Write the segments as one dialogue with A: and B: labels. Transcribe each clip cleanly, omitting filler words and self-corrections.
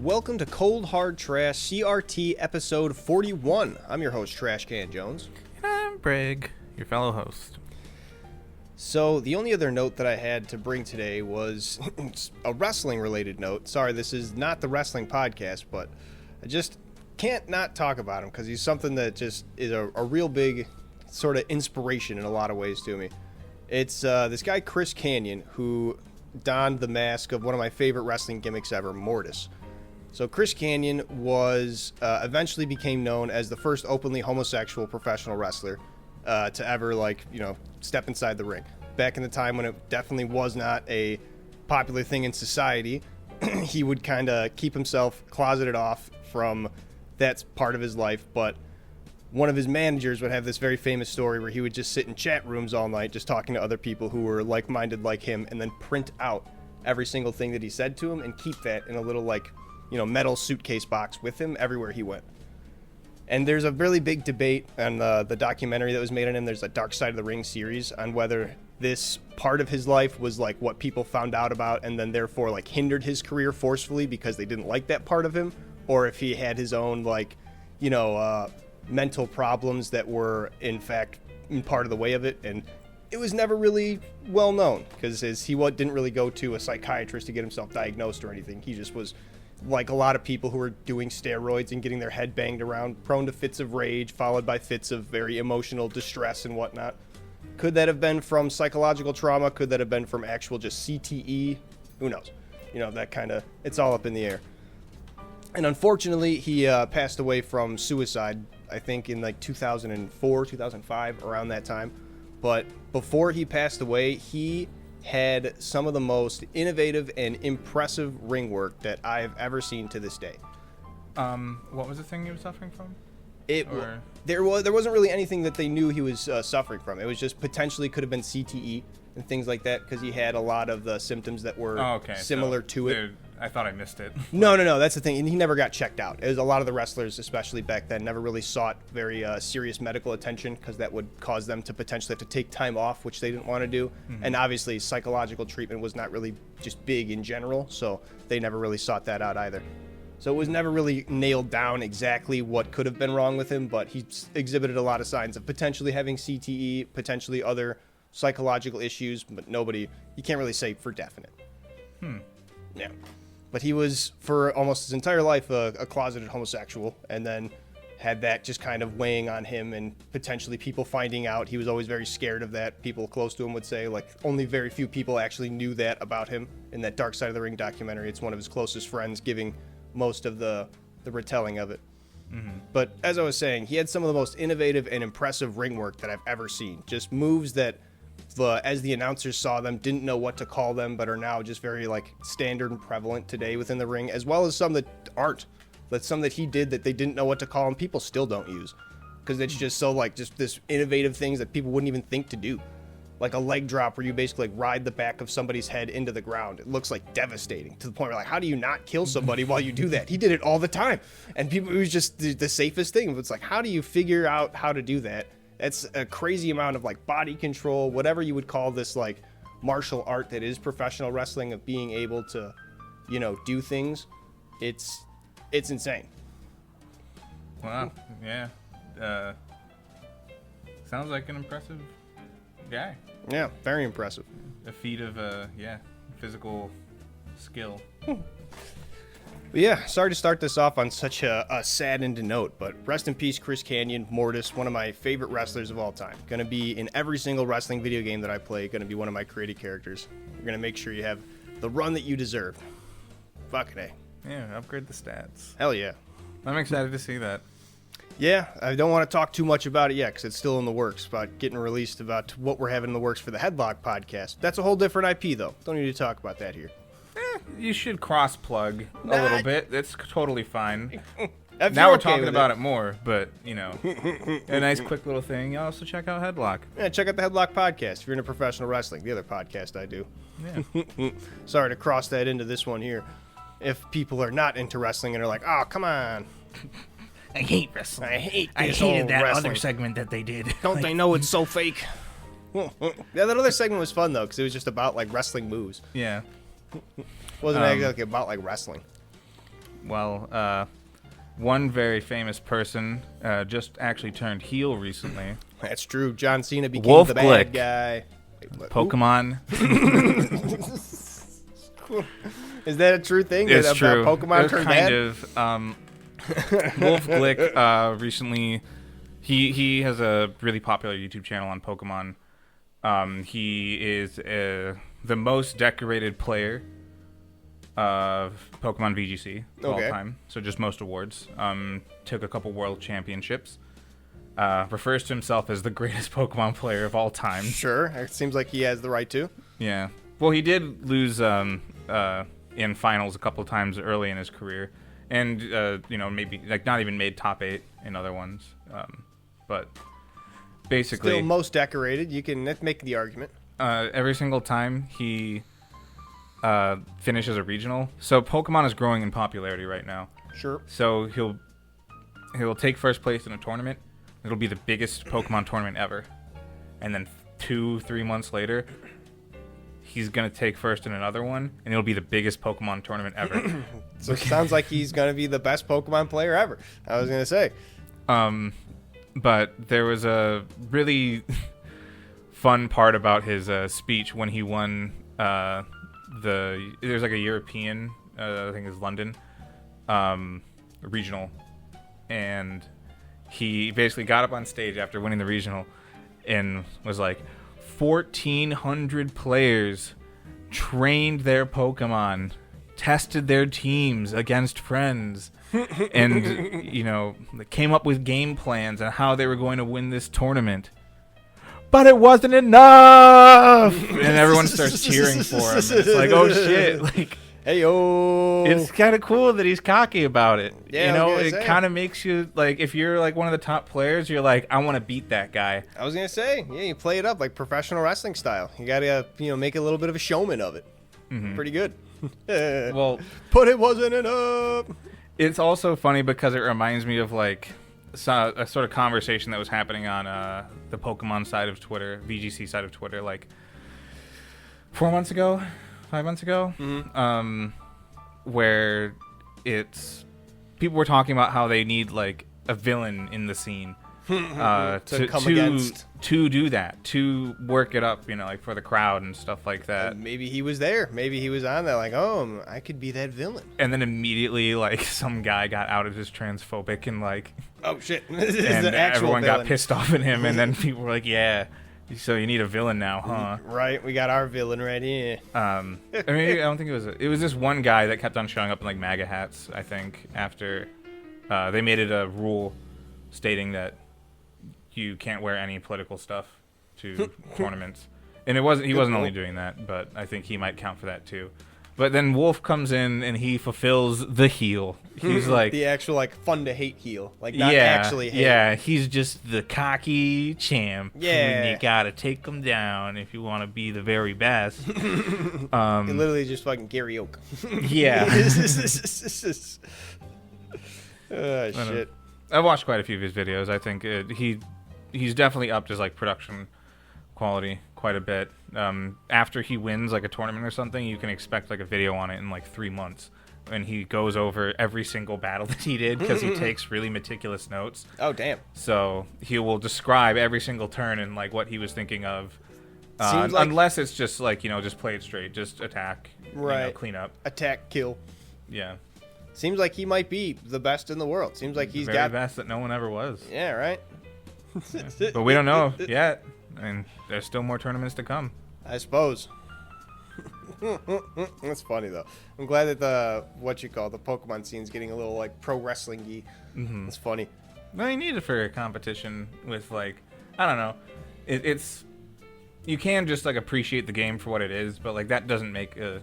A: Welcome to Cold Hard Trash CRT episode 41. I'm your host, Trashcan Jones.
B: And I'm Bregg, your fellow host.
A: So, the only other note that I had to bring today was a wrestling-related note. Sorry, this is not the wrestling podcast, but I just can't not talk about him because he's something that just is a real big sort of inspiration in a lot of ways to me. It's this guy, Chris Kanyon, who donned the mask of one of my favorite wrestling gimmicks ever, Mortis. So Chris Kanyon was eventually became known as the first openly homosexual professional wrestler to ever, step inside the ring. Back in the time when it definitely was not a popular thing in society, he would kind of keep himself closeted off from that part of his life. But one of his managers would have this very famous story where he would just sit in chat rooms all night just talking to other people who were like-minded like him and then print out every single thing that he said to him and keep that in a little, metal suitcase box with him everywhere he went. And there's a really big debate on the documentary that was made on him. There's a Dark Side of the Ring series on whether this part of his life was what people found out about and then therefore hindered his career forcefully because they didn't like that part of him, or if he had his own mental problems that were in fact part of the way of it. And it was never really well known because he didn't really go to a psychiatrist to get himself diagnosed or anything. He just was like a lot of people who were doing steroids and getting their head banged around, prone to fits of rage, followed by fits of very emotional distress and whatnot. Could that have been from psychological trauma? Could that have been from actual just CTE? Who knows? That kind of, it's all up in the air. And unfortunately, he passed away from suicide, I think in 2004, 2005, around that time. But before he passed away, he had some of the most innovative and impressive ring work that I've ever seen to this day.
B: What was the thing he was suffering from?
A: There wasn't really anything that they knew he was suffering from. It was just potentially could have been CTE and things like that because he had a lot of the symptoms that were similar to it.
B: I thought I missed it.
A: No, that's the thing. And he never got checked out. It was a lot of the wrestlers, especially back then, never really sought very serious medical attention because that would cause them to potentially have to take time off, which they didn't want to do. Mm-hmm. And obviously, psychological treatment was not really just big in general, so they never really sought that out either. So it was never really nailed down exactly what could have been wrong with him, but he exhibited a lot of signs of potentially having CTE, potentially other psychological issues, but you can't really say for definite. Yeah. But he was, for almost his entire life, a closeted homosexual, and then had that just kind of weighing on him and potentially people finding out. He was always very scared of that. People close to him would say, only very few people actually knew that about him. In that Dark Side of the Ring documentary, it's one of his closest friends giving most of the retelling of it. Mm-hmm. But as I was saying, he had some of the most innovative and impressive ring work that I've ever seen. Just moves that as the announcers saw them, didn't know what to call them, but are now just very standard and prevalent today within the ring, as well as some that aren't. But some that he did that they didn't know what to call them, people still don't use. Because it's just so just this innovative things that people wouldn't even think to do. Like a leg drop where you basically ride the back of somebody's head into the ground. It looks devastating to the point where how do you not kill somebody while you do that? He did it all the time. And it was just the safest thing. It's how do you figure out how to do that? It's a crazy amount of body control, whatever you would call this martial art that is professional wrestling, of being able to, do things. It's insane.
B: Wow. Yeah. Sounds like an impressive guy.
A: Yeah, very impressive.
B: A feat of physical skill.
A: But yeah, sorry to start this off on such a saddened note, but rest in peace, Chris Kanyon, Mortis, one of my favorite wrestlers of all time. Going to be in every single wrestling video game that I play, going to be one of my created characters. We're going to make sure you have the run that you deserve. Fucking A.
B: Yeah, upgrade the stats.
A: Hell yeah.
B: I'm excited to see that.
A: Yeah, I don't want to talk too much about it yet because it's still in the works, about getting released, about what we're having in the works for the Headlock podcast. That's a whole different IP, though. Don't need to talk about that here.
B: You should cross-plug a little bit. That's totally fine.
A: Now
B: we're talking about it more, but, a nice quick little thing. You also check out Headlock.
A: Yeah, check out the Headlock podcast if you're into professional wrestling, the other podcast I do.
B: Yeah.
A: Sorry to cross that into this one here. If people are not into wrestling and are like, oh, come on.
B: I hate wrestling.
A: I
B: hated that
A: wrestling.
B: other segment that they did.
A: Don't they know it's so fake? Yeah, that other segment was fun, though, because it was just about, wrestling moves.
B: Yeah.
A: Wasn't exactly about, wrestling.
B: Well, one very famous person just actually turned heel recently.
A: That's true. John Cena became
B: Wolfe
A: the bad
B: Glicke.
A: guy. Wait,
B: Pokemon.
A: Is that a true thing?
B: It's
A: that
B: true.
A: Pokemon turned
B: kind
A: bad?
B: of. Wolfe Glicke recently, he has a really popular YouTube channel on Pokemon. He is the most decorated player of Pokemon VGC of all time. So just most awards. Took a couple world championships. Refers to himself as the greatest Pokemon player of all time.
A: Sure. It seems like he has the right to.
B: Yeah. Well, he did lose in finals a couple of times early in his career. And, maybe like not even made top 8 in other ones. But basically...
A: Still most decorated. You can make the argument.
B: Every single time he finishes a regional. So Pokemon is growing in popularity right now.
A: Sure.
B: So he'll take first place in a tournament. It'll be the biggest Pokemon tournament ever. And then 2-3 months later, he's going to take first in another one, and it'll be the biggest Pokemon tournament ever.
A: So it sounds like he's going to be the best Pokemon player ever. I was going to say.
B: But there was a really fun part about his speech when he won there's like a European, I think it's London, regional, and he basically got up on stage after winning the regional and was like, 1,400 players trained their Pokemon, tested their teams against friends, and, came up with game plans on how they were going to win this tournament. But it wasn't enough! And everyone starts cheering for him. It's like, oh shit. Like,
A: hey, yo.
B: It's kind of cool that he's cocky about it.
A: Yeah,
B: it kind of makes you, like, if you're, like, one of the top players, you're like, I want to beat that guy.
A: I was going to say, yeah, you play it up like professional wrestling style. You got to, make a little bit of a showman of it. Mm-hmm. Pretty good.
B: Well,
A: but it wasn't enough.
B: It's also funny because it reminds me of, like, a sort of conversation that was happening on the Pokemon side of Twitter, VGC side of Twitter, like 5 months ago,
A: mm-hmm.
B: Where people were talking about how they need like a villain in the scene
A: to come against,
B: to do that, to work it up, like for the crowd and stuff like that.
A: And maybe he was there. Maybe he was on there like, oh, I could be that villain.
B: And then immediately, like, some guy got outed as transphobic and like,
A: oh shit,
B: and
A: villain.
B: everyone got pissed off at him. And then people were like, yeah, so you need a villain now, huh?
A: Right, we got our villain right here.
B: I don't think it was this one guy that kept on showing up in like MAGA hats. I think after they made it a rule stating that you can't wear any political stuff to tournaments. And he wasn't only doing that, but I think he might count for that too. But then Wolfe comes in and he fulfills the heel. He's like
A: the actual like fun to hate heel, like not actually hate.
B: Yeah, he's just the cocky champ.
A: Yeah,
B: and you gotta take him down if you want to be the very best.
A: Literally just fucking Gary Oak.
B: Yeah.
A: Shit.
B: I've watched quite a few of his videos. I think he's definitely upped his like production quality quite a bit. After he wins like a tournament or something, you can expect like a video on it in like 3 months, and he goes over every single battle that he did because he takes really meticulous notes.
A: Oh damn!
B: So he will describe every single turn and like what he was thinking of.
A: Like,
B: unless it's just like just play it straight, just attack,
A: right?
B: Clean up,
A: attack, kill.
B: Yeah.
A: Seems like he might be the best in the world. Seems like he's
B: the best that no one ever was.
A: Yeah, right.
B: Yeah. But we don't know yet, and there's still more tournaments to come,
A: I suppose. That's funny though. I'm glad that the Pokemon scene's getting a little like pro wrestling-y.
B: Mm-hmm.
A: It's funny.
B: Well, you need it for a competition with like, I don't know, it's you can just like appreciate the game for what it is, but like that doesn't make the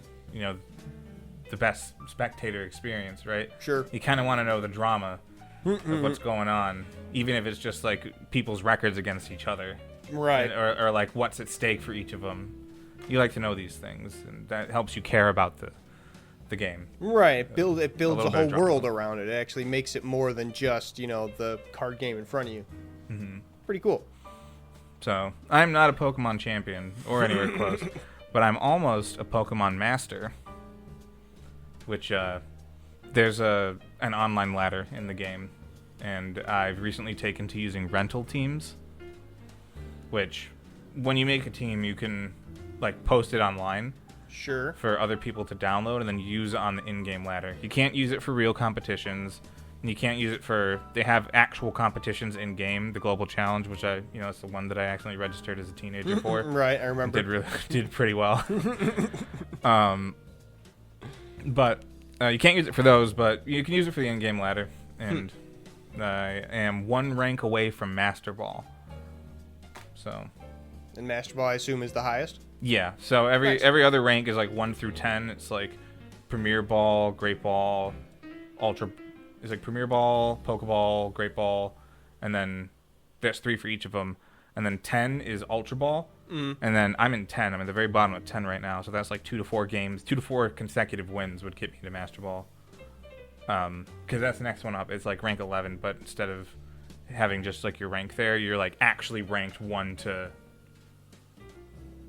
B: best spectator experience, right?
A: Sure.
B: You kind of want to know the drama of what's going on, even if it's just like people's records against each other,
A: right?
B: Or like what's at stake for each of them. You like to know these things, and that helps you care about the game.
A: Right. It builds a whole world around it. It actually makes it more than just the card game in front of you.
B: Mm-hmm.
A: Pretty cool.
B: So I'm not a Pokemon champion or anywhere close, but I'm almost a Pokemon master. Which there's an online ladder in the game, and I've recently taken to using rental teams, which when you make a team, you can like post it online.
A: Sure.
B: For other people to download and then use it on the in-game ladder. You can't use it for real competitions. And you can't use it for... They have actual competitions in-game. The Global Challenge, which it's the one that I accidentally registered as a teenager for.
A: Right, I remember.
B: Did pretty well. But you can't use it for those, but you can use it for the in-game ladder. And I am one rank away from Master Ball. So...
A: And Master Ball, I assume, is the highest?
B: Yeah, so every
A: Nice.
B: every other rank is like 1 through 10. It's like Premier Ball, Great Ball, Ultra. It's like Premier Ball, Pokeball, Great Ball, and then there's 3 for each of them. And then 10 is Ultra Ball, and then I'm in 10. I'm at the very bottom of 10 right now, so that's like 2 to 4 games. 2 to 4 consecutive wins would get me to Master Ball. Because that's the next one up. It's like rank 11, but instead of having just like your rank there, you're like actually ranked 1 to...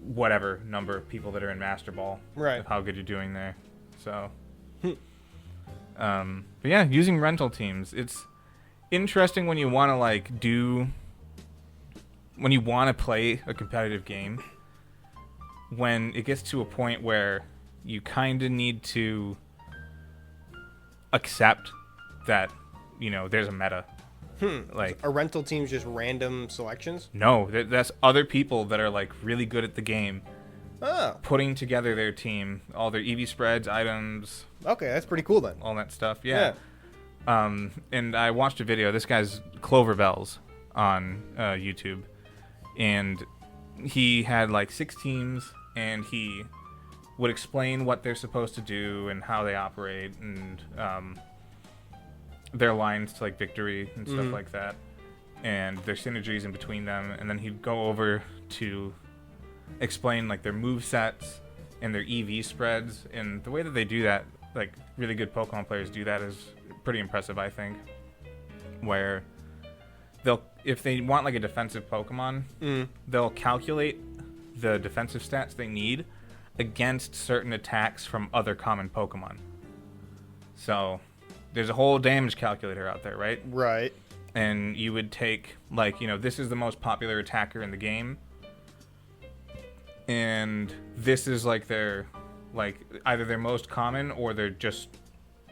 B: whatever number of people that are in Master Ball,
A: right?
B: Of how good you're doing there. So, but yeah, using rental teams, it's interesting when you want to when you want to play a competitive game. When it gets to a point where you kind of need to accept that there's a meta. Like
A: Are rental teams just random selections?
B: No, that's other people that are like really good at the game.
A: Oh.
B: Putting together their team, all their EV spreads, items.
A: Okay, that's pretty cool then.
B: All that stuff, yeah. And I watched a video. This guy's Clover Bells on YouTube, and he had like 6 teams, and he would explain what they're supposed to do and how they operate, and their lines to like victory and stuff like that, and their synergies in between them, and then he'd go over to explain like their move sets and their EV spreads, and the way that they do that, like really good Pokemon players do that, is pretty impressive, I think. Where if they want like a defensive Pokemon, they'll calculate the defensive stats they need against certain attacks from other common Pokemon. So there's a whole damage calculator out there, right?
A: Right.
B: And you would take, like, this is the most popular attacker in the game. And this is, like, either their most common or they're just,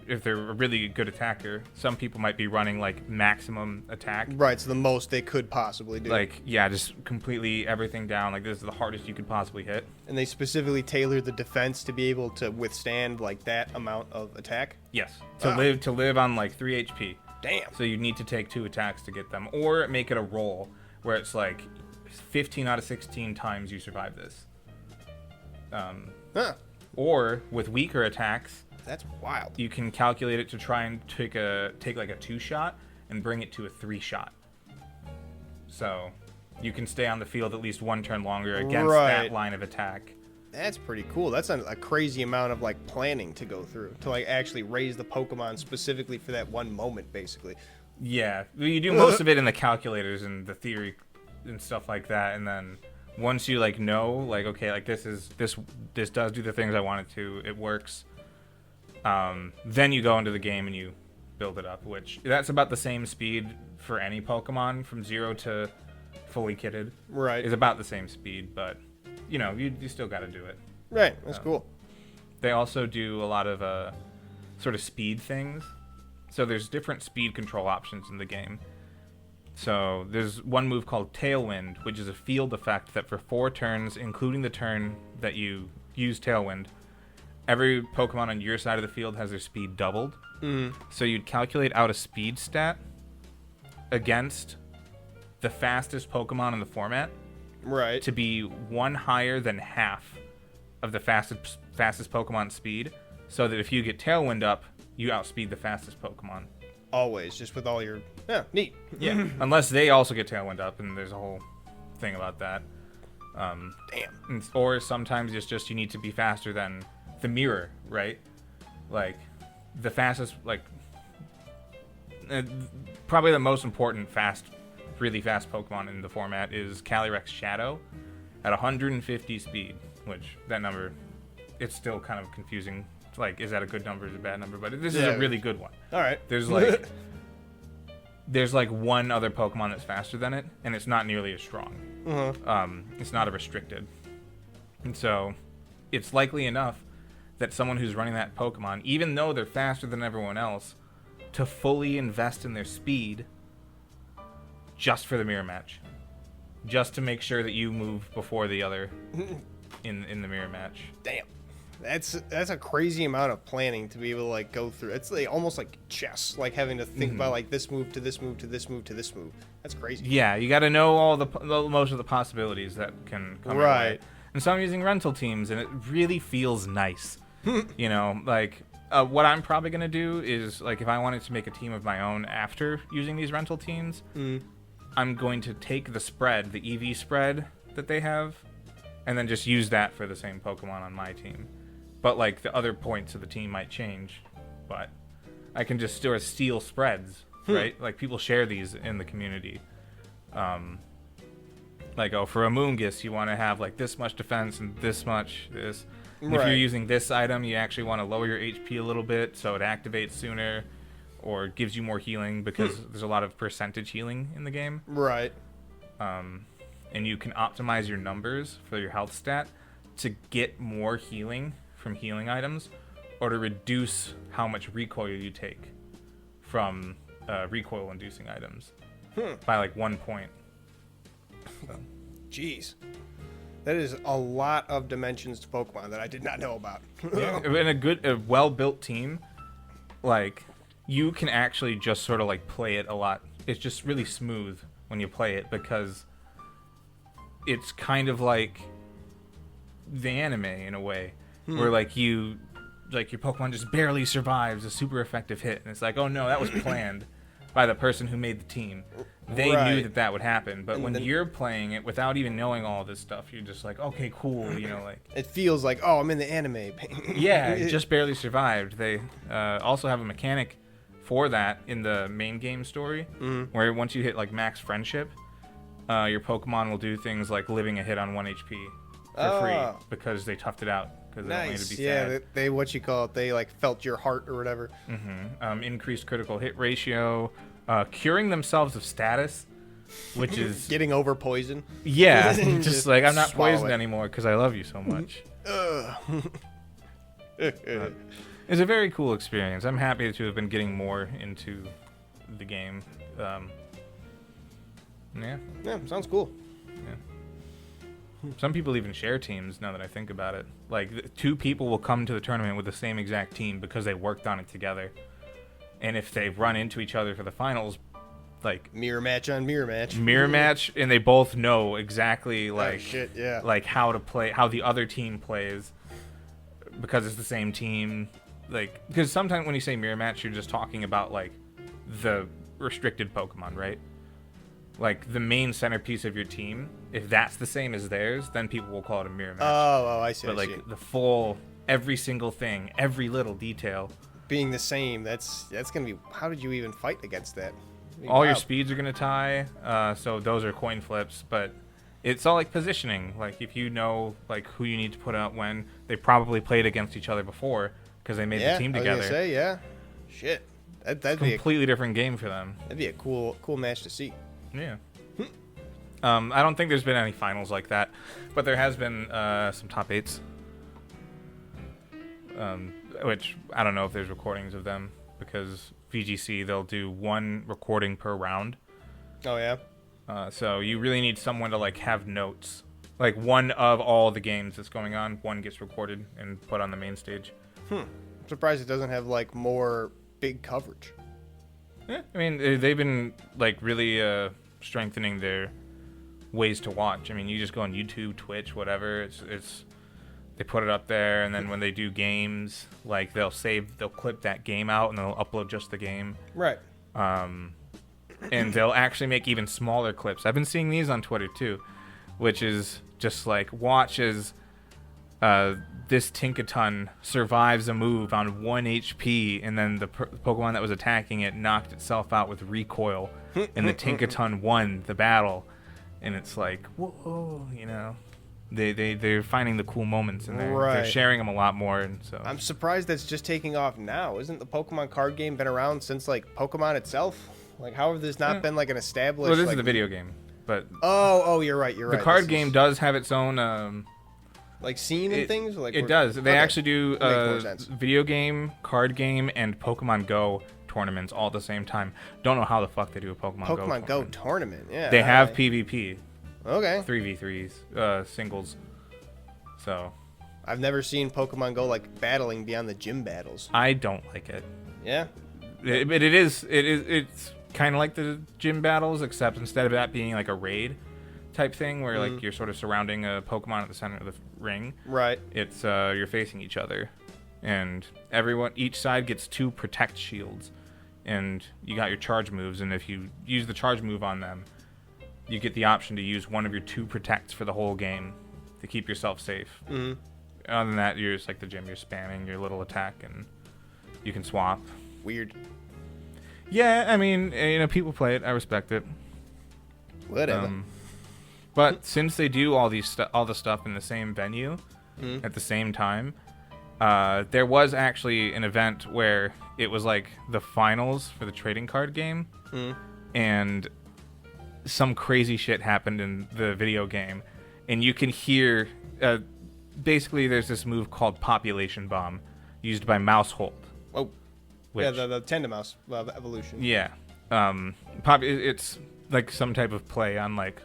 B: if they're a really good attacker, some people might be running, like, maximum attack.
A: Right, so the most they could possibly do.
B: Like, yeah, just completely everything down. Like, this is the hardest you could possibly hit.
A: And they specifically tailored the defense to be able to withstand, like, that amount of attack?
B: Yes. To live on, like, 3 HP.
A: Damn.
B: So you need to take 2 attacks to get them. Or make it a roll where it's, like, 15 out of 16 times you survive this. Or, with weaker attacks...
A: That's wild.
B: You can calculate it to try and take like a 2-shot and bring it to a 3-shot. So you can stay on the field at least 1 turn longer against that line of attack.
A: That's pretty cool. That's a crazy amount of like planning to go through to like actually raise the Pokemon specifically for that one moment, basically.
B: Yeah, you do most of it in the calculators and the theory and stuff like that, and then once you like know, like, okay, like this does do the things I want it to, it works. Then you go into the game and you build it up, which that's about the same speed for any Pokemon from 0 to fully kitted.
A: Right.
B: Is about the same speed, but you still got to do it.
A: Right. That's cool.
B: They also do a lot of sort of speed things. So there's different speed control options in the game. So there's one move called Tailwind, which is a field effect that for 4 turns, including the turn that you use Tailwind, every Pokemon on your side of the field has their speed doubled. So you'd calculate out a speed stat against the fastest Pokemon in the format.
A: Right.
B: To be 1 higher than half of the fastest Pokemon speed, so that if you get Tailwind up, you outspeed the fastest Pokemon.
A: Always, just with all your... Yeah, neat.
B: Yeah. Unless they also get Tailwind up, and there's a whole thing about that.
A: Damn.
B: Or sometimes it's just you need to be faster than the mirror, right? Like, the fastest, like, probably the most important really fast Pokemon in the format is Calyrex Shadow at 150 speed, which that number, it's still kind of confusing like, is that a good number or is it a bad number? But this is a really good one.
A: All right.
B: There's like one other Pokemon that's faster than it, and it's not nearly as strong. It's not a restricted. And so it's likely enough that someone who's running that Pokemon, even though they're faster than everyone else, to fully invest in their speed just for the mirror match. Just to make sure that you move before the other in the mirror match.
A: Damn. That's a crazy amount of planning to be able to like go through. It's like almost like chess, like having to think about like this move to this move to this move to this move. That's crazy.
B: Yeah, you got to know all the most of the possibilities that can come your way. And so I'm using rental teams, and it really feels nice. You know, like what I'm probably gonna do is like if I wanted to make a team of my own after using these rental teams, I'm going to take the spread, the EV spread that they have, and then just use that for the same Pokemon on my team. But, like, the other points of the team might change. But I can just sort of steal spreads, right? Like, people share these in the community. Like, oh, for a Moongus, you want to have, like, this much defense and this much this. And if you're using this item, you actually want to lower your HP a little bit so it activates sooner or gives you more healing because there's a lot of percentage healing in the game.
A: Right.
B: And you can optimize your numbers for your health stat to get more healing from healing items, or to reduce how much recoil you take from recoil-inducing items by like 1 point. So.
A: Jeez, that is a lot of dimensions to Pokemon that I did not know about.
B: In a well-built team, like you can actually just sort of like play it a lot. It's just really smooth when you play it because it's kind of like the anime in a way. Where like your Pokemon just barely survives a super effective hit, and it's like, oh no, that was planned by the person who made the team. They knew that would happen, but when you're playing it without even knowing all this stuff, you're just like, okay, cool, you know, like
A: it feels like, oh, I'm in the anime.
B: Yeah, it just barely survived. They also have a mechanic for that in the main game story, where once you hit like max friendship, your Pokemon will do things like living a hit on 1 HP for free because they toughed it out. Because they don't need to be sad.
A: They what you call it? They like felt your heart or whatever.
B: Increased critical hit ratio, curing themselves of status, which is
A: getting over poison.
B: Yeah, just like I'm not poisoned anymore because I love you so much. It's a very cool experience. I'm happy to have been getting more into the game. Yeah,
A: sounds cool.
B: Yeah. Some people even share teams now that I think about it. Like, 2 people will come to the tournament with the same exact team because they worked on it together. And if they run into each other for the finals, like...
A: Mirror match on mirror match.
B: Mirror match, and they both know exactly, like...
A: yeah.
B: Like, how to play, how the other team plays. Because it's the same team. Like, because sometimes when you say mirror match, you're just talking about, like, the restricted Pokemon, right? Like, the main centerpiece of your team, if that's the same as theirs, then people will call it a mirror match.
A: Oh, I see.
B: But, like, the full, every single thing, every little detail.
A: Being the same, that's going to be... How did you even fight against that?
B: All your speeds are going to tie, so those are coin flips, but it's all, like, positioning. Like, if you know, like, who you need to put out when, they probably played against each other before, because they made the team together.
A: I was going to say, yeah. Shit. That'd
B: be a completely different game for them.
A: That'd be a cool match to see.
B: Yeah. I don't think there's been any finals like that, but there has been some top 8s, which I don't know if there's recordings of them because VGC, they'll do 1 recording per round.
A: Oh, yeah?
B: So you really need someone to like have notes. Like one of all the games that's going on, 1 gets recorded and put on the main stage.
A: I'm surprised it doesn't have like more big coverage.
B: Yeah, I mean, they've been like really strengthening their ways to watch. I mean, you just go on YouTube, Twitch, whatever. It's they put it up there, and then when they do games, like they'll clip that game out, and they'll upload just the game.
A: Right.
B: And they'll actually make even smaller clips. I've been seeing these on Twitter too, which is just like watch as this Tinkaton survives a move on 1 HP, and then the Pokemon that was attacking it knocked itself out with recoil, and the Tinkaton won the battle. And it's like, whoa, you know. They're finding the cool moments and they're
A: Right.
B: sharing them a lot more. And so
A: I'm surprised that's just taking off now. Isn't the Pokemon card game been around since like Pokemon itself? Like, how have this not been like an established?
B: well, this
A: like,
B: is the video game, but
A: Oh, you're right.
B: the card game does have its own.
A: Like scene and things. Like
B: It does. They actually do
A: Makes more sense.
B: video game, card game, and Pokemon Go tournaments all at the same time. Don't know how the fuck they do a Pokemon Go.
A: Pokemon Go tournament. Yeah.
B: They have PvP,
A: Okay.
B: 3v3s, singles. So
A: I've never seen Pokemon Go like battling beyond the gym battles.
B: I don't like it.
A: Yeah.
B: But it's kind of like the gym battles, except instead of that being like a raid type thing where like you're sort of surrounding a Pokemon at the center of the ring.
A: Right.
B: It's you're facing each other, and each side gets 2 protect shields, and you got your charge moves, and if you use the charge move on them, you get the option to use one of your 2 protects for the whole game to keep yourself safe.
A: Mm-hmm.
B: Other than that, you're just like the gym, you're spamming your little attack, and you can swap.
A: Weird.
B: Yeah, I mean, people play it. I respect it.
A: Whatever.
B: But since they do all the stuff in the same venue at the same time, there was actually an event where it was like the finals for the trading card game, and some crazy shit happened in the video game, and you can hear. Basically, there's this move called Population Bomb, used by Maushold.
A: Oh.
B: Which,
A: yeah, the Tendamouse evolution.
B: Yeah. It's like some type of play on like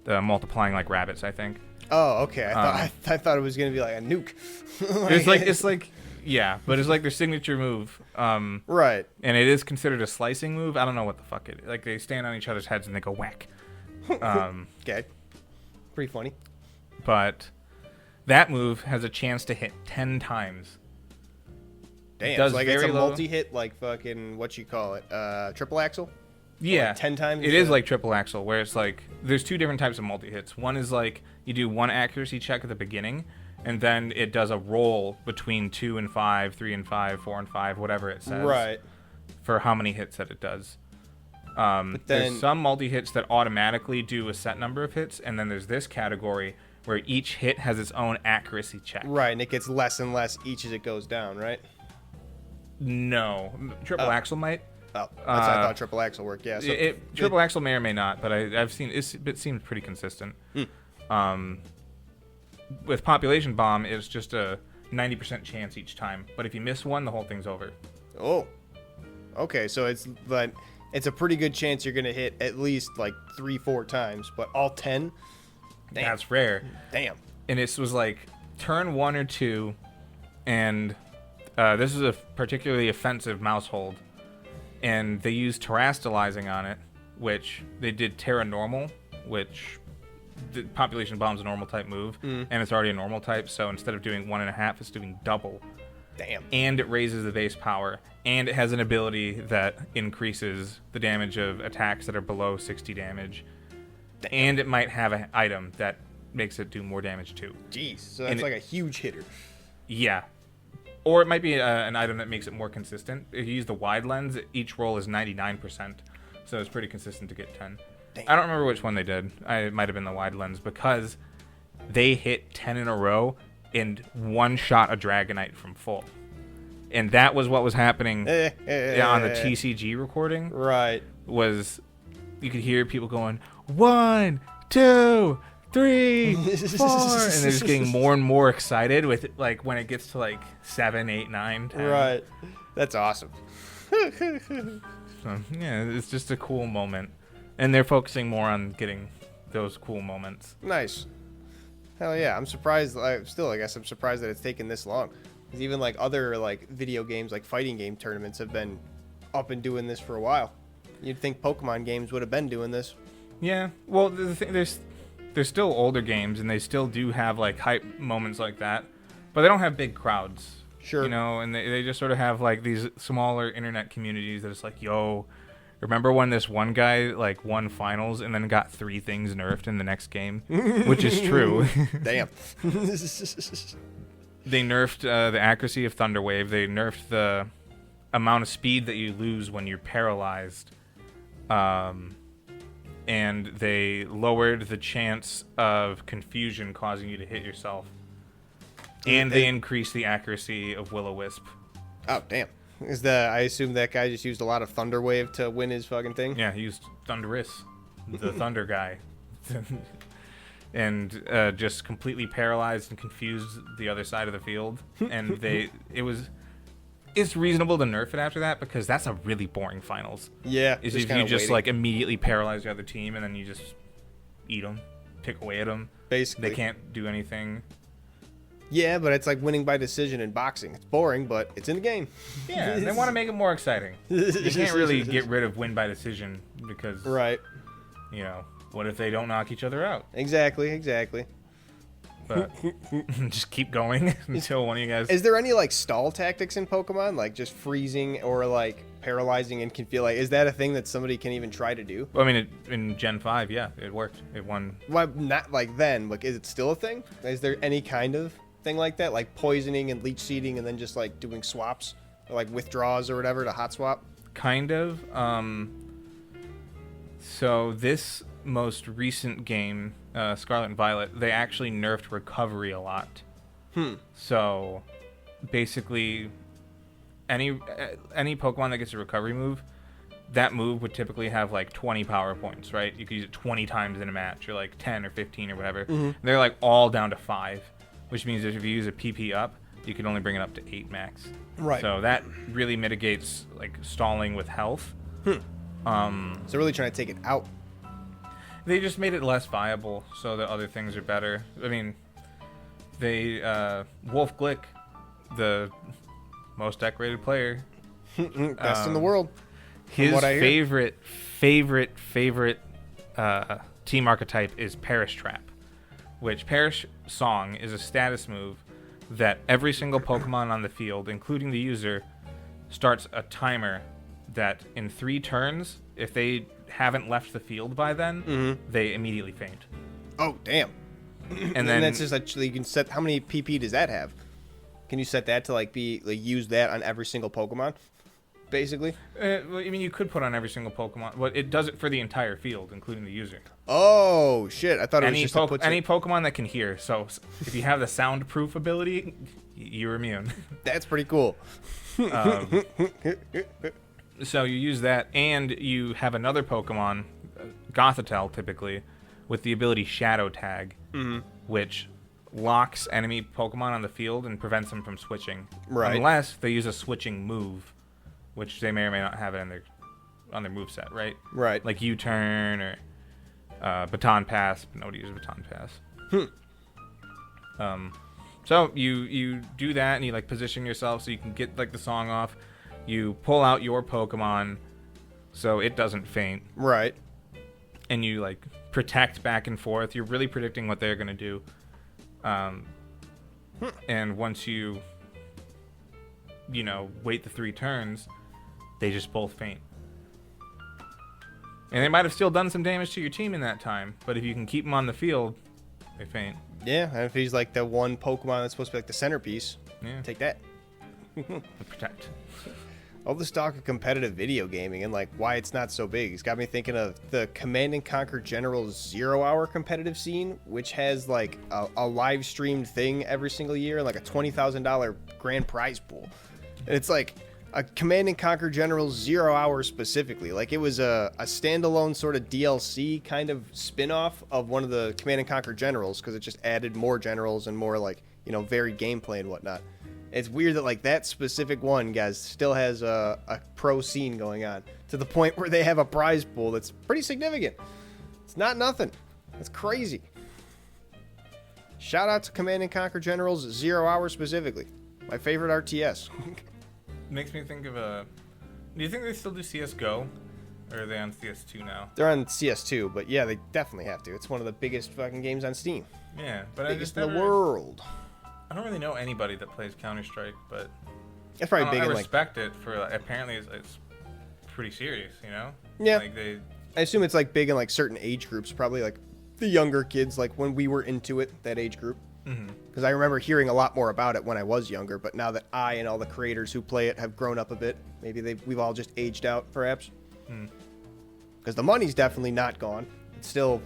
B: multiplying like rabbits, I think.
A: Oh, okay. I thought it was gonna be like a nuke.
B: it's like yeah, but it's like their signature move.
A: Right.
B: And it is considered a slicing move. I don't know what the fuck it is. Like they stand on each other's heads and they go whack.
A: Okay. Pretty funny.
B: But that move has a chance to hit 10 times.
A: Damn.
B: Does
A: It's
B: very
A: a
B: low.
A: multi-hit, like fucking what you call it, triple axle.
B: Yeah,
A: Like 10 times.
B: It is like triple axle, where it's like there's 2 different types of multi-hits. One is like you do 1 accuracy check at the beginning, and then it does a roll between 2 and 5, 3 and 5, 4 and 5, whatever it says.
A: Right.
B: For how many hits that it does.
A: But then,
B: there's some multi-hits that automatically do a set number of hits, and then there's this category where each hit has its own accuracy check.
A: right, and it gets less and less each as it goes down, right?
B: No. Triple axle might.
A: Oh, that's how I thought triple axle worked. Yeah. So
B: Triple axle may or may not, but I've seen it seems pretty consistent. With Population Bomb, it's just a 90% chance each time. But if you miss one, the whole thing's over.
A: Oh. Okay, so it's a pretty good chance you're gonna hit at least like 3-4 times, but all 10. Damn.
B: That's rare.
A: Damn.
B: And this was like turn 1 or 2, and this is a particularly offensive Maushold, and they used terastallizing on it, which they did Terra Normal, which the Population Bomb's a normal type move, and it's already a normal type, so instead of doing 1.5, it's doing double.
A: Damn.
B: And it raises the base power, and it has an ability that increases the damage of attacks that are below 60 damage.
A: Damn.
B: And it might have an item that makes it do more damage too.
A: Jeez, so that's like a huge hitter.
B: Yeah. Or it might be an item that makes it more consistent. If you use the wide lens, each roll is 99%, so it's pretty consistent to get 10.
A: Damn.
B: I don't remember which one they did. It might have been the wide lens, because they hit 10 in a row and one-shot a Dragonite from full. And that was what was happening on the TCG recording.
A: Right.
B: Was you could hear people going 1, 2, 3, 4, and they're just getting more and more excited with like when it gets to like 7, 8, 9, 10.
A: Right. That's awesome.
B: So, yeah, it's just a cool moment, and they're focusing more on getting those cool moments.
A: Nice. Hell yeah, I'm surprised. I guess I'm surprised that it's taken this long. Because even like other like video games, like fighting game tournaments, have been up and doing this for a while. You'd think Pokemon games would have been doing this.
B: Yeah, well, the thing, there's still older games, and they still do have like hype moments like that, but they don't have big crowds.
A: Sure.
B: You know, and they just sort of have like these smaller internet communities that it's like, yo, remember when this one guy like won finals and then got 3 things nerfed in the next game? Which is true.
A: Damn.
B: They nerfed the accuracy of Thunder Wave. They nerfed the amount of speed that you lose when you're paralyzed. and they lowered the chance of confusion causing you to hit yourself. And they increased the accuracy of Will-O-Wisp.
A: Oh, damn. I assume that guy just used a lot of Thunder Wave to win his fucking thing?
B: Yeah, he used Thunderous, the Thunder guy. And just completely paralyzed and confused the other side of the field. And it's reasonable to nerf it after that, because that's a really boring finals.
A: Yeah.
B: Is if you just like immediately paralyze the other team and then you just eat them, pick away at them.
A: Basically.
B: They can't do anything.
A: Yeah, but it's like winning by decision in boxing. It's boring, but it's in the game.
B: Yeah, they want to make it more exciting. You can't really get rid of win by decision because,
A: right.
B: You know, what if they don't knock each other out?
A: Exactly.
B: But just keep going until one of you guys...
A: Is there any, like, stall tactics in Pokemon? Like, just freezing or, like, paralyzing and can feel like... Is that a thing that somebody can even try to do?
B: Well, I mean, in Gen 5, yeah, it worked. It won.
A: Why not, like, then? Like, is it still a thing? Is there any kind of thing like that? Like, poisoning and leech seeding and then just, like, doing swaps? Or, like, withdraws or whatever to hot swap?
B: Kind of. So this most recent game... Scarlet and Violet, they actually nerfed recovery a lot. So basically any Pokemon that gets a recovery move, that move would typically have like 20 power points, right? You could use it 20 times in a match, or like 10 or 15 or whatever. They're like all down to 5, which means that if you use a PP up, you can only bring it up to 8 max.
A: Right.
B: So that really mitigates like stalling with health.
A: So really trying to take it out.
B: They just made it less viable so that other things are better. I mean, Wolfe Glicke, the most decorated player.
A: Best in the world.
B: His favorite team archetype is Perish Trap, which Perish Song is a status move that every single Pokemon on the field, including the user, starts a timer that in 3 turns, if they haven't left the field by then, they immediately faint.
A: Oh, damn. And then that's just actually, you can set, how many PP does that have? Can you set that to use that on every single Pokemon, basically?
B: Well, I mean, you could put on every single Pokemon, but it does it for the entire field, including the user.
A: Oh, shit. I thought it was just
B: any Pokemon that can hear. So if you have the soundproof ability, you're immune.
A: That's pretty cool.
B: So you use that, and you have another Pokemon, Gothitelle typically, with the ability Shadow Tag, which locks enemy Pokemon on the field and prevents them from switching.
A: Right.
B: Unless they use a switching move, which they may or may not have it on their moveset, right?
A: Right.
B: Like U-turn or Baton Pass, but nobody uses Baton Pass. So you do that, and you like position yourself so you can get like the song off. You pull out your Pokemon so it doesn't faint.
A: Right.
B: And you like protect back and forth. You're really predicting what they're going to do. And once you wait the 3 turns, they just both faint. And they might have still done some damage to your team in that time, but if you can keep them on the field, they faint.
A: Yeah, and if he's like the one Pokemon that's supposed to be like the centerpiece, take that.
B: Protect.
A: All this talk of competitive video gaming and like why it's not so big. It's got me thinking of the Command and Conquer General's 0-hour competitive scene, which has like a live streamed thing every single year and like a $20,000 grand prize pool. And it's like a Command and Conquer General's 0 hour specifically. Like it was a standalone sort of DLC kind of spin-off of one of the Command and Conquer Generals, because it just added more generals and more like, varied gameplay and whatnot. It's weird that like that specific one, guys, still has a pro scene going on to the point where they have a prize pool that's pretty significant. It's not nothing. That's crazy. Shout out to Command and Conquer Generals 0 hour specifically. My favorite RTS.
B: Makes me think of do you think they still do CSGO? Or are they on CS2 now?
A: They're on CS2, but yeah, they definitely have to. It's one of the biggest fucking games on Steam.
B: Yeah, but
A: biggest in the world.
B: I don't really know anybody that plays Counter-Strike, but
A: it's probably big.
B: I respect it for apparently it's pretty serious,
A: Yeah.
B: Like
A: I assume it's like big in like certain age groups, probably like the younger kids, like when we were into it, that age group. Because I remember hearing a lot more about it when I was younger, but now that I and all the creators who play it have grown up a bit, maybe we've all just aged out, perhaps. Because the money's definitely not gone. It's still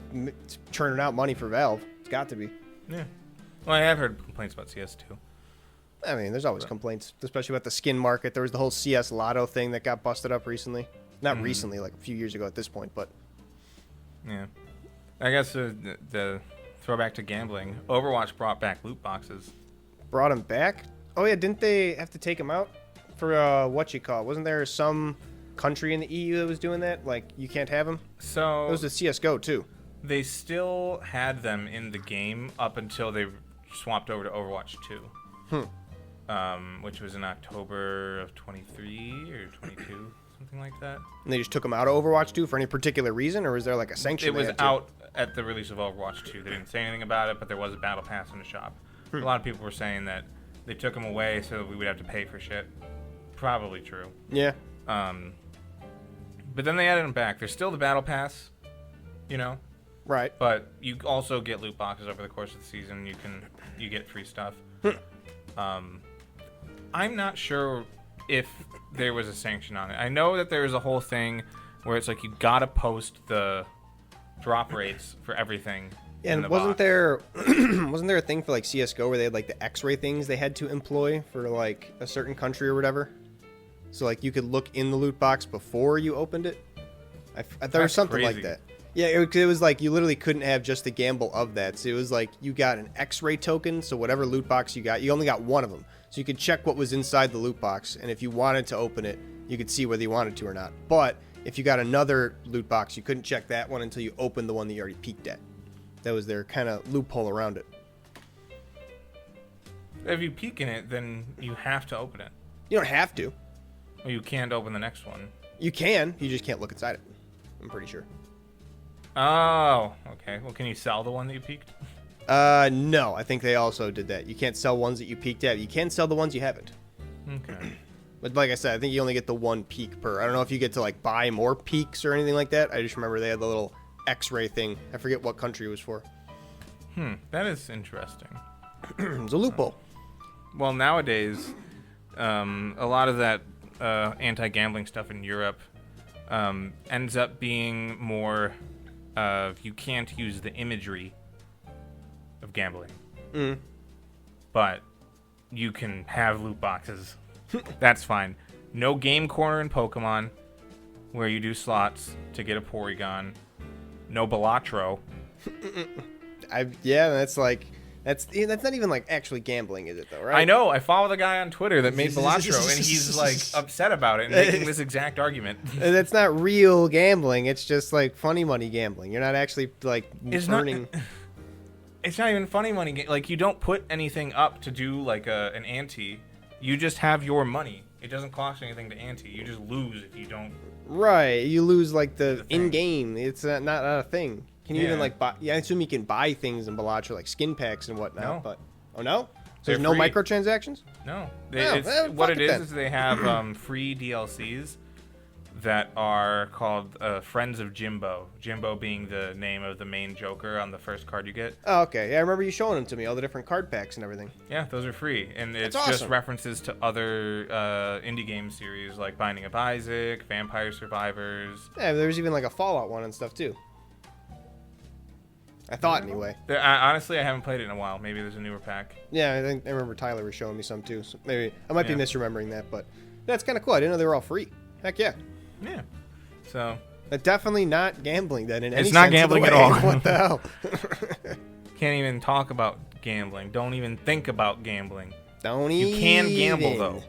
A: churning out money for Valve. It's got to be.
B: Yeah. Well, I have heard complaints about CS2.
A: I mean, there's always complaints, especially about the skin market. There was the whole CS Lotto thing that got busted up recently. Not recently, like a few years ago at this point, but...
B: Yeah. I guess the throwback to gambling, Overwatch brought back loot boxes.
A: Brought them back? Oh, yeah, didn't they have to take them out for whatchamacallit? Wasn't there some country in the EU that was doing that? Like, you can't have them?
B: So...
A: It was the CSGO, too.
B: They still had them in the game up until they swapped over to Overwatch 2. Which was in October of 23 or 22, something like that.
A: And they just took them out of Overwatch 2 for any particular reason, or was there like a sanction?
B: It was out at the release of Overwatch 2. They didn't say anything about it, but there was a battle pass in the shop. A lot of people were saying that they took them away so we would have to pay for shit. Probably true.
A: Yeah.
B: But then they added them back. There's still the battle pass, you know.
A: Right.
B: But you also get loot boxes over the course of the season. You get free stuff. I'm not sure if there was a sanction on it. I know that there was a whole thing where it's like you gotta post the drop rates for everything.
A: And wasn't there a thing for like CS:GO where they had like the X-ray things they had to employ for like a certain country or whatever? So like you could look in the loot box before you opened it. I thought there was something
B: crazy.
A: like that. Yeah, it was like you literally couldn't have just the gamble of that. So it was like you got an X-ray token, so whatever loot box you got, you only got one of them. So you could check what was inside the loot box, and if you wanted to open it, you could see whether you wanted to or not. But if you got another loot box, you couldn't check that one until you opened the one that you already peeked at. That was their kind of loophole around it.
B: If you peek in it, then you have to open it.
A: You don't have to.
B: Or you can't open the next one.
A: You can. You just can't look inside it. I'm pretty sure.
B: Oh, okay. Well, can you sell the one that you peeked?
A: No. I think they also did that. You can't sell ones that you peeked at. You can sell the ones you haven't.
B: Okay.
A: But like I said, I think you only get the one peek per. I don't know if you get to like buy more peeks or anything like that. I just remember they had the little X-ray thing. I forget what country it was for.
B: That is interesting.
A: It was a loophole.
B: Well, nowadays, a lot of that anti-gambling stuff in Europe ends up being more you can't use the imagery of gambling. But you can have loot boxes. That's fine. No game corner in Pokemon where you do slots to get a Porygon. No Balatro.
A: That's not even like actually gambling, is it though, right?
B: I know. I follow the guy on Twitter that made Balatro, and he's like upset about it and making this exact argument.
A: That's not real gambling. It's just like funny money gambling. You're not actually like earning.
B: It's not even funny money. Like you don't put anything up to do like an ante. You just have your money. It doesn't cost anything to ante. You just lose if you don't.
A: Right. You lose like the in-game. It's not a thing. Can you even like buy? Yeah, I assume you can buy things in Balatro like skin packs and whatnot.
B: No.
A: But no. So
B: They're
A: there's no
B: free.
A: Microtransactions.
B: No.
A: What
B: it is they have free DLCs that are called Friends of Jimbo. Jimbo being the name of the main Joker on the first card you get.
A: Oh, okay. Yeah, I remember you showing them to me, all the different card packs and everything.
B: Yeah, those are free. And it's
A: awesome.
B: just references to other indie game series like Binding of Isaac, Vampire Survivors.
A: Yeah, there's even like a Fallout one and stuff too. I thought anyway.
B: Honestly, I haven't played it in a while. Maybe there's a newer pack.
A: Yeah, I remember Tyler was showing me some too. So maybe I might be misremembering that, but that's kind of cool. I didn't know they were all free. Heck yeah.
B: Yeah. So.
A: But definitely not gambling then in any sense.
B: It's not gambling at all.
A: What the hell?
B: Can't even talk about gambling. Don't even think about gambling.
A: Don't even.
B: You can gamble though.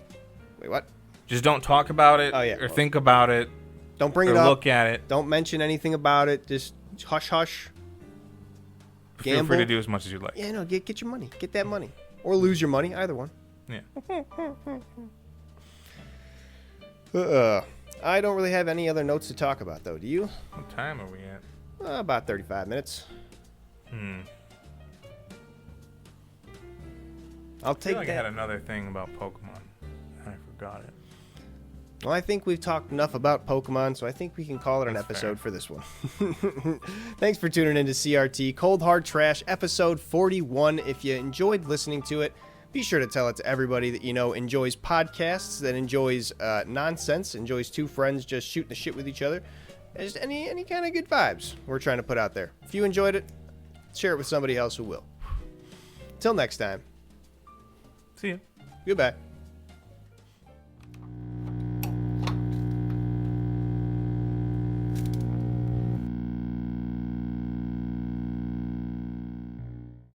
A: Wait, what?
B: Just don't talk about it or think about it.
A: Don't bring it
B: or
A: up.
B: Look at it.
A: Don't mention anything about it. Just hush hush.
B: Gamble. Feel free to do as much as you like.
A: Yeah, no, get your money. Get that money. Or lose your money. Either one.
B: Yeah.
A: I don't really have any other notes to talk about, though. Do you?
B: What time are we at?
A: About 35 minutes. I'll take
B: I
A: that.
B: I had another thing about Pokemon. I forgot it.
A: Well, I think we've talked enough about Pokemon, so I think we can call it an episode
B: fair.
A: for this one. Thanks for tuning in to CRT Cold Hard Trash, episode 41. If you enjoyed listening to it, be sure to tell it to everybody that you know enjoys podcasts, that enjoys nonsense, enjoys two friends just shooting the shit with each other. Just any kind of good vibes we're trying to put out there. If you enjoyed it, share it with somebody else who will. Till next time.
B: See ya.
A: Goodbye.